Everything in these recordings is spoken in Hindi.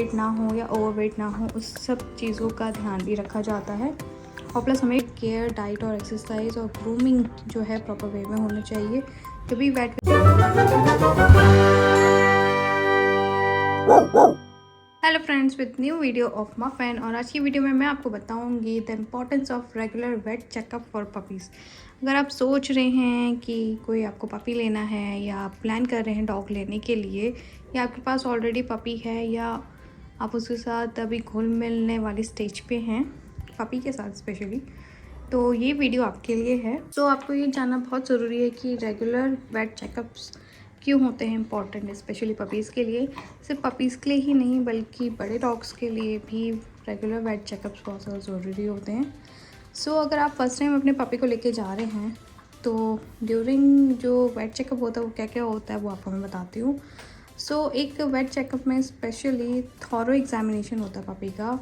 वेट ना हो या ओवरवेट ना हो, उस सब चीज़ों का ध्यान भी रखा जाता है। और प्लस हमें केयर, डाइट और एक्सरसाइज और ग्रूमिंग जो है प्रॉपर वे में होना चाहिए तभी weight. Hello friends, with new video of Muffin. और आज की वीडियो में मैं आपको बताऊंगी the importance of regular vet checkup for puppies. अगर आप सोच रहे हैं कि कोई आपको पपी लेना है या आप प्लान कर रहे हैं डॉग लेने के लिए, या आपके पास ऑलरेडी पपी है या आप उसके साथ अभी घुल मिलने वाली स्टेज पे हैं पपी के साथ स्पेशली, तो ये वीडियो आपके लिए है। तो आपको ये जानना बहुत ज़रूरी है कि रेगुलर वेट चेकअप्स क्यों होते हैं इम्पॉर्टेंट, स्पेशली पपीज़ के लिए। सिर्फ पपीज़ के लिए ही नहीं बल्कि बड़े डॉग्स के लिए भी रेगुलर वेट चेकअप्स बहुत ज़्यादा ज़रूरी होते हैं। सो अगर आप फर्स्ट टाइम अपने पपी को लेके जा रहे हैं तो ड्यूरिंग जो वेट चेकअप होता है वो क्या क्या होता है वो आपको मैं बताती हूँ। सो एक वेट चेकअप में स्पेशली थॉरो एग्जामिनेशन होता है पपी का।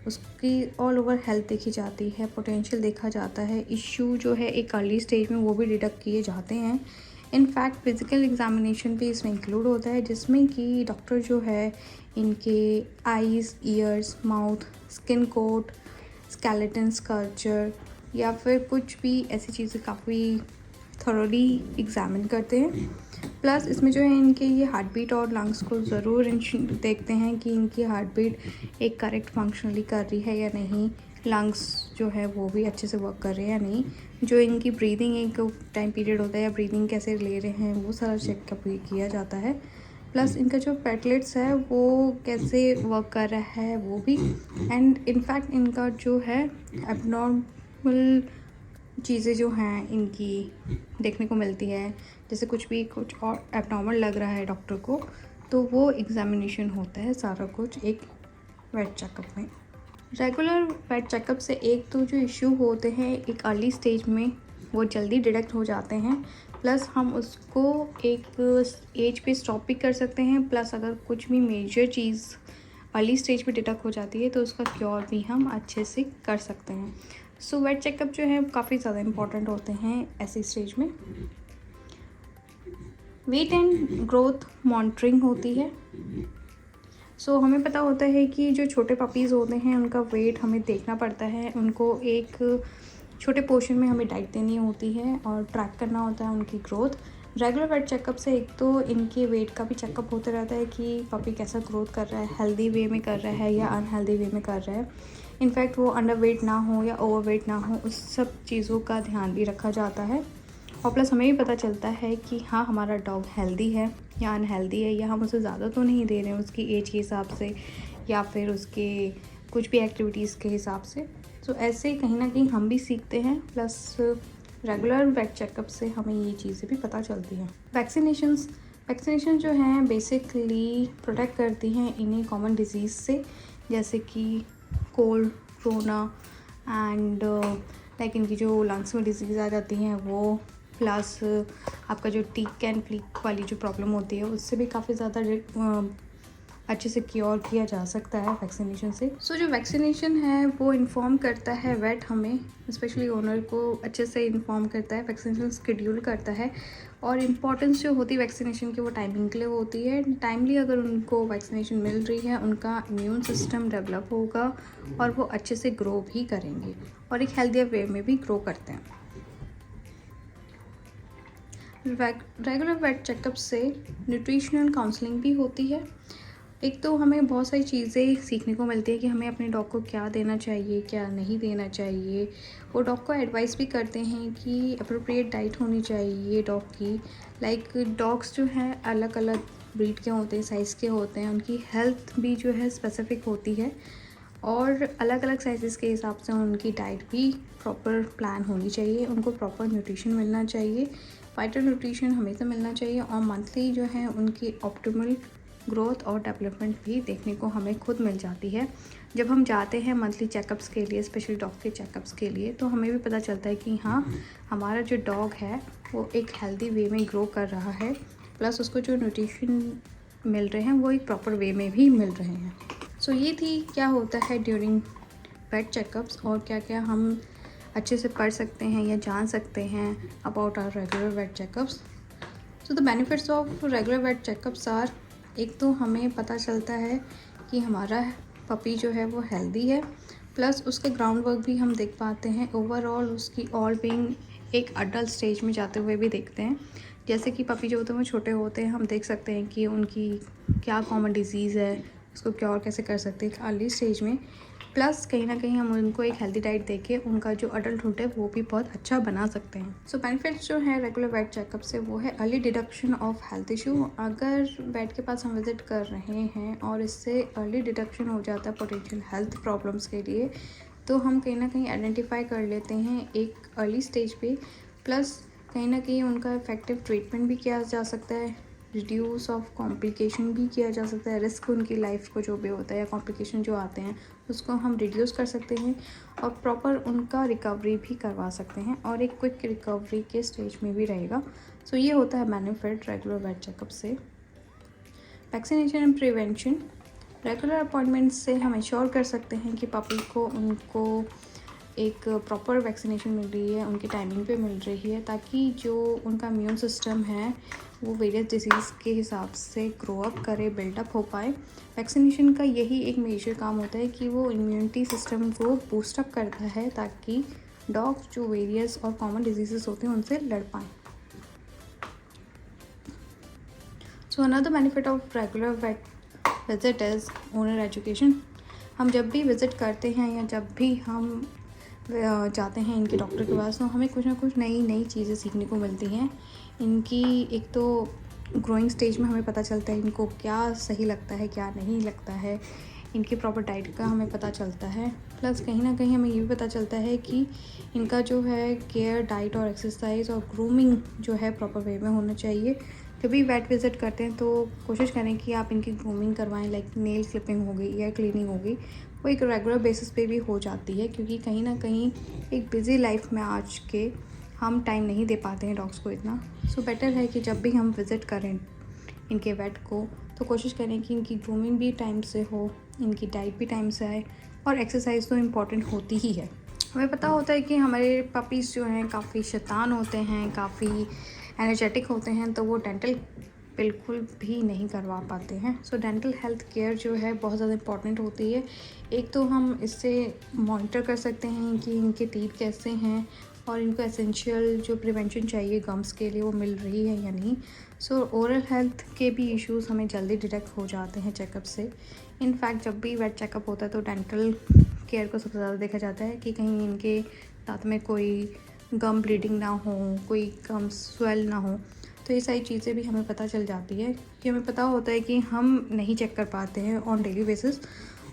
उसकी ऑल ओवर हेल्थ देखी जाती है, पोटेंशियल देखा जाता है, इश्यू जो है एक अर्ली स्टेज में वो भी डिटेक्ट किए जाते हैं। इनफैक्ट फिज़िकल एग्जामिनेशन भी इसमें इंक्लूड होता है, जिसमें कि डॉक्टर जो है इनके eyes, ears, mouth, skin coat, skeleton sculpture या फिर कुछ भी ऐसी चीज़ें काफ़ी थॉरोली एग्जामिन करते हैं। प्लस इसमें जो है इनके ये हार्ट बीट और लंग्स को ज़रूर देखते हैं कि इनकी हार्ट बीट एक करेक्ट फंक्शनली कर रही है या नहीं, लंग्स जो है वो भी अच्छे से वर्क कर रहे हैं या नहीं, जो इनकी ब्रीदिंग एक टाइम पीरियड होता है या ब्रीदिंग कैसे ले रहे हैं वो सारा चेकअप किया जाता है। प्लस इनका जो पेटलेट्स है वो कैसे वर्क कर रहा है वो भी, एंड इनफैक्ट इनका जो है एबनॉर्मल चीज़ें जो हैं इनकी देखने को मिलती है, जैसे कुछ और एबनॉर्मल लग रहा है डॉक्टर को, तो वो एग्जामिनेशन होता है सारा कुछ एक वेट चेकअप में। रेगुलर वेट चेकअप से एक तो जो इश्यू होते हैं एक अर्ली स्टेज में वो जल्दी डिटेक्ट हो जाते हैं, प्लस हम उसको एक एज पे स्टॉप भी कर सकते हैं। प्लस अगर कुछ भी मेजर चीज़ अर्ली स्टेज पे डिटेक्ट हो जाती है तो उसका क्योर भी हम अच्छे से कर सकते हैं। सो वेट चेकअप जो है काफ़ी ज़्यादा इम्पॉर्टेंट होते हैं ऐसी स्टेज में। वेट एंड ग्रोथ मॉनिटरिंग होती है। सो हमें पता होता है कि जो छोटे पपीज़ होते हैं उनका वेट हमें देखना पड़ता है, उनको एक छोटे पोर्शन में हमें डाइट देनी होती है और ट्रैक करना होता है उनकी ग्रोथ। रेगुलर वेट चेकअप से एक तो इनके वेट का भी चेकअप होता रहता है कि पपी कैसा ग्रोथ कर रहा है, हेल्दी वे में कर रहा है या अनहेल्दी वे में कर रहा है। इनफैक्ट वो अंडर वेट ना हो या ओवर वेट ना हो, उस सब चीज़ों का ध्यान भी रखा जाता है। और प्लस हमें भी पता चलता है कि हाँ हमारा डॉग हेल्दी है या अनहेल्दी है, या हम उसे ज़्यादा तो नहीं दे रहे हैं उसकी एज के हिसाब से या फिर उसके कुछ भी एक्टिविटीज़ के हिसाब से। तो ऐसे कहीं ना कहीं हम भी सीखते हैं, प्लस रेगुलर वेट चेकअप से हमें ये चीज़ें भी पता चलती हैं। वैक्सीनेशन जो हैं बेसिकली प्रोटेक्ट करती हैं इन्हीं कॉमन डिजीज़ से, जैसे कि कोल्ड, कोरोना एंड लाइक इनकी जो लंग्स में डिजीज़ आ जाती हैं वो, प्लस आपका जो टीक एंड फ्लीक वाली जो प्रॉब्लम होती है उससे भी काफ़ी ज़्यादा अच्छे से क्योर किया जा सकता है वैक्सीनेशन से। सो जो वैक्सीनेशन है वो इन्फॉर्म करता है वेट हमें, स्पेशली ओनर को अच्छे से इन्फॉर्म करता है, वैक्सीनेशन शेड्यूल करता है। और इम्पॉर्टेंस जो होती है वैक्सीनेशन की वो टाइमिंग के लिए होती है। टाइमली अगर उनको वैक्सीनेशन मिल रही है उनका इम्यून सिस्टम डेवलप होगा और वो अच्छे से ग्रो भी करेंगे और एक हेल्थियर वे में भी ग्रो करते हैं। रेगुलर वेट चेकअप से न्यूट्रिशनल काउंसलिंग भी होती है। एक तो हमें बहुत सारी चीज़ें सीखने को मिलती है कि हमें अपने डॉग को क्या देना चाहिए, क्या नहीं देना चाहिए। वो डॉग को एडवाइस भी करते हैं कि अप्रोप्रिएट डाइट होनी चाहिए डॉग की। लाइक डॉग्स जो हैं अलग अलग ब्रीड के होते हैं, साइज़ के होते हैं, उनकी हेल्थ भी जो है स्पेसिफिक होती है और अलग अलग साइज़ के हिसाब से उनकी डाइट भी प्रॉपर प्लान होनी चाहिए, उनको प्रॉपर न्यूट्रिशन मिलना चाहिए, वाइटल न्यूट्रिशन हमेशा मिलना चाहिए। और मंथली जो है उनकी ऑप्टिमल ग्रोथ और डेवलपमेंट भी देखने को हमें खुद मिल जाती है। जब हम जाते हैं मंथली चेकअप्स के लिए, स्पेशली डॉग के चेकअप्स के लिए, तो हमें भी पता चलता है कि हाँ हमारा जो डॉग है वो एक हेल्दी वे में ग्रो कर रहा है, प्लस उसको जो न्यूट्रिशन मिल रहे हैं वो एक प्रॉपर वे में भी मिल रहे हैं। सो ये थी क्या होता है ड्यूरिंग पेट चेकअप्स और क्या क्या हम अच्छे से पढ़ सकते हैं या जान सकते हैं about our regular vet checkups. So the benefits of regular vet checkups are, एक तो हमें पता चलता है कि हमारा पपी जो है वो हेल्दी है, प्लस उसके ग्राउंड वर्क भी हम देख पाते हैं। ओवरऑल उसकी ऑल बीइंग एक अडल्ट स्टेज में जाते हुए भी देखते हैं। जैसे कि पपी जो होते हैं वो छोटे होते हैं, हम देख सकते हैं कि उनकी क्या कॉमन डिजीज़ है, उसको क्योर कैसे कर सकते हैं अर्ली स्टेज में। प्लस कहीं ना कहीं हम उनको एक हेल्दी डाइट देके उनका जो अडल्टहुड है वो भी बहुत अच्छा बना सकते हैं। सो बेनिफिट्स जो है रेगुलर वेट चेकअप से वो है early detection of health issue. अगर वेट के पास हम विजिट कर रहे हैं और इससे अर्ली डिटेक्शन हो जाता है पोटेंशियल हेल्थ प्रॉब्लम्स के लिए, तो हम कहीं ना कहीं आइडेंटिफाई कर लेते हैं एक अर्ली स्टेज पे। प्लस कहीं ना कहीं उनका इफेक्टिव ट्रीटमेंट भी किया जा सकता है, रिड्यूस ऑफ कॉम्प्लिकेशन भी किया जा सकता है। रिस्क उनकी लाइफ को जो भी होता है या कॉम्प्लिकेशन जो आते हैं उसको हम रिड्यूस कर सकते हैं और प्रॉपर उनका रिकवरी भी करवा सकते हैं और एक क्विक रिकवरी के स्टेज में भी रहेगा। सो ये होता है बेनिफिट रेगुलर वेट चेकअप से। Vaccination and prevention, regular appointment से हम इंश्योर कर सकते हैं कि पपी को उनको एक प्रॉपर वैक्सीनेशन मिल रही है, उनकी टाइमिंग पे मिल रही है, ताकि जो उनका इम्यून सिस्टम है वो वेरियस डिजीज़ के हिसाब से ग्रो अप करे, बिल्डअप हो पाए। वैक्सीनेशन का यही एक मेजर काम होता है कि वो इम्यूनिटी सिस्टम को बूस्टअप करता है ताकि डॉग्स जो वेरियस और कॉमन डिजीज़ होते हैं उनसे लड़ पाएँ। So another benefit of regular vet visit is owner education. हम जब भी विज़िट करते हैं या जब भी हम जाते हैं इनके डॉक्टर के पास, तो हमें कुछ ना कुछ नई नई चीज़ें सीखने को मिलती हैं। इनकी एक तो ग्रोइंग स्टेज में हमें पता चलता है इनको क्या सही लगता है क्या नहीं लगता है, इनकी प्रॉपर डाइट का हमें पता चलता है। प्लस कहीं ना कहीं हमें ये भी पता चलता है कि इनका जो है केयर, डाइट और एक्सरसाइज और ग्रूमिंग जो है प्रॉपर वे में होना चाहिए। जब भी वेट विज़िट करते हैं तो कोशिश करें कि आप इनकी ग्रूमिंग करवाएं, लाइक नेल क्लिपिंग हो गई, ईयर क्लीनिंग हो गई, वो एक रेगुलर बेसिस पे भी हो जाती है, क्योंकि कहीं ना कहीं एक बिज़ी लाइफ में आज के हम टाइम नहीं दे पाते हैं डॉग्स को इतना। सो बेटर है कि जब भी हम विज़िट करें इनके वेट को तो कोशिश करें कि इनकी ग्रूमिंग भी टाइम से हो, इनकी डाइट भी टाइम से आए और एक्सरसाइज तो इम्पॉर्टेंट होती ही है। हमें पता होता है कि हमारे पपीज़ जो हैं काफ़ी शैतान होते हैं, काफ़ी एनर्जेटिक होते हैं, तो वो डेंटल बिल्कुल भी नहीं करवा पाते हैं। सो डेंटल हेल्थ केयर जो है बहुत ज़्यादा इम्पॉर्टेंट होती है। एक तो हम इससे मॉनिटर कर सकते हैं कि इनके टीथ कैसे हैं और इनको एसेंशियल जो प्रिवेंशन चाहिए गम्स के लिए वो मिल रही है या नहीं। सो ओरल हेल्थ के भी इश्यूज़ हमें जल्दी डिटेक्ट हो जाते हैं चेकअप से। इनफैक्ट जब भी वेट चेकअप होता है तो डेंटल केयर को सबसे ज़्यादा देखा जाता है कि कहीं इनके दांत में कोई गम ब्लीडिंग ना हो, कोई गम स्वेल ना हो। तो ये सारी चीज़ें भी हमें पता चल जाती है कि हमें पता होता है कि हम नहीं चेक कर पाते हैं ऑन डेली बेसिस।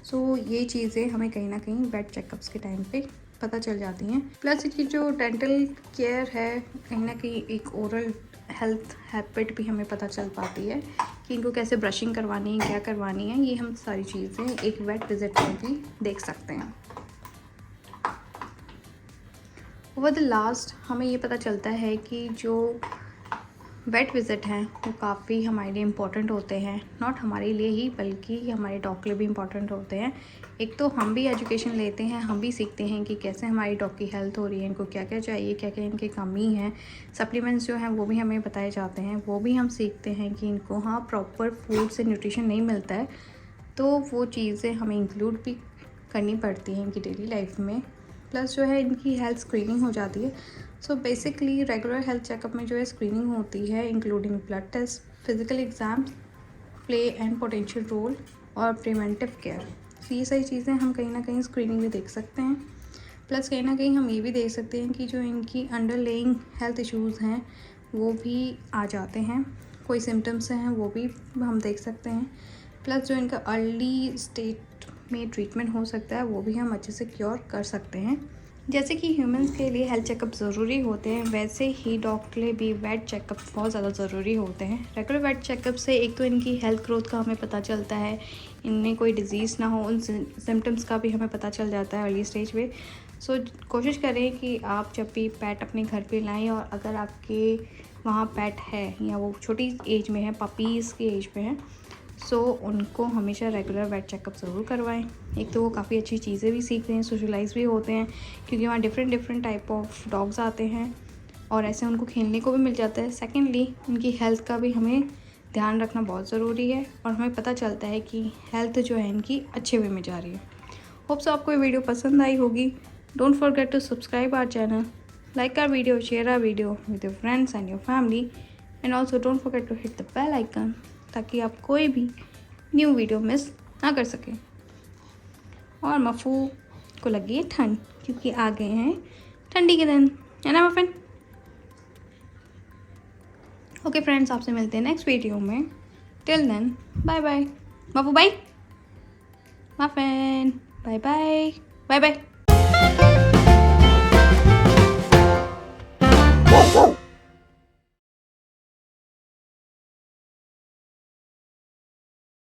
सो ये चीज़ें हमें कहीं ना कहीं वेट चेकअप्स के टाइम पे पता चल जाती हैं। प्लस इसकी जो डेंटल केयर है कहीं ना कहीं एक ओरल हेल्थ हैबिट भी हमें पता चल पाती है कि इनको कैसे ब्रशिंग करवानी है, क्या करवानी है। ये हम सारी चीज़ें एक वेट विजिट में भी देख सकते हैं। ओवर द लास्ट हमें ये पता चलता है कि जो वेट विज़िट हैं वो काफ़ी हमारे लिए इम्पॉर्टेंट होते हैं, नॉट हमारे लिए ही बल्कि हमारे डॉग के लिए भी इम्पॉर्टेंट होते हैं। एक तो हम भी एजुकेशन लेते हैं, हम भी सीखते हैं कि कैसे हमारी डॉग की हेल्थ हो रही है, इनको क्या क्या चाहिए, क्या क्या इनकी कमी है। सप्लीमेंट्स जो हैं वो भी हमें बताए जाते हैं, वो भी हम सीखते हैं कि इनको हाँ प्रॉपर फूड से न्यूट्रिशन नहीं मिलता है, तो वो चीज़ें हमें इंक्लूड भी करनी पड़ती हैं इनकी डेली लाइफ में। प्लस जो है इनकी हेल्थ स्क्रीनिंग हो जाती है। So basically regular health checkup में जो है स्क्रीनिंग होती है including blood test, physical exams, play and potential role और प्रिवेंटिव केयर। ये सारी चीज़ें हम कहीं ना कहीं स्क्रीनिंग में देख सकते हैं। प्लस कहीं ना कहीं हम ये भी देख सकते हैं कि जो इनकी अंडरलेइंग हेल्थ इश्यूज़ हैं वो भी आ जाते हैं, कोई सिम्टम्स हैं वो भी हम देख सकते हैं। प्लस जो इनका अर्ली स्टेट में ट्रीटमेंट हो सकता है वो भी हम अच्छे से क्योर कर सकते हैं। जैसे कि ह्यूमंस के लिए हेल्थ चेकअप ज़रूरी होते हैं, वैसे ही डॉग के लिए भी वेट चेकअप बहुत ज़्यादा ज़रूरी होते हैं। रेगुलर वेट चेकअप से एक तो इनकी हेल्थ ग्रोथ का हमें पता चलता है, इनमें कोई डिज़ीज़ ना हो, उन सिम्टम्स का भी हमें पता चल जाता है अर्ली स्टेज पे। सो कोशिश करें कि आप जब भी पेट अपने घर पे लाएं और अगर आपके वहाँ पेट है या वो छोटी एज में है, पपीज़ की एज में है, सो उनको हमेशा रेगुलर वेट चेकअप ज़रूर करवाएं। एक तो वो काफ़ी अच्छी चीज़ें भी सीखते हैं, सोशलाइज भी होते हैं, क्योंकि वहाँ डिफरेंट टाइप ऑफ डॉग्स आते हैं और ऐसे उनको खेलने को भी मिल जाता है। सेकेंडली उनकी हेल्थ का भी हमें ध्यान रखना बहुत ज़रूरी है और हमें पता चलता है कि हेल्थ जो है इनकी अच्छे वे में जा रही है। होप सो आपको ये वीडियो पसंद आई होगी। Don't forget to subscribe our channel, like our video, share our video with your friends and your family, and also don't forget to hit the bell icon ताकि आप कोई भी न्यू वीडियो मिस ना कर सकें। और मफ़ू को लगी है ठंड क्योंकि आ गए हैं ठंडी के दिन, है ना मफिन? ओके फ्रेंड्स, आपसे मिलते हैं नेक्स्ट वीडियो में। Till then bye bye. मफू bye, muffin bye bye, bye bye.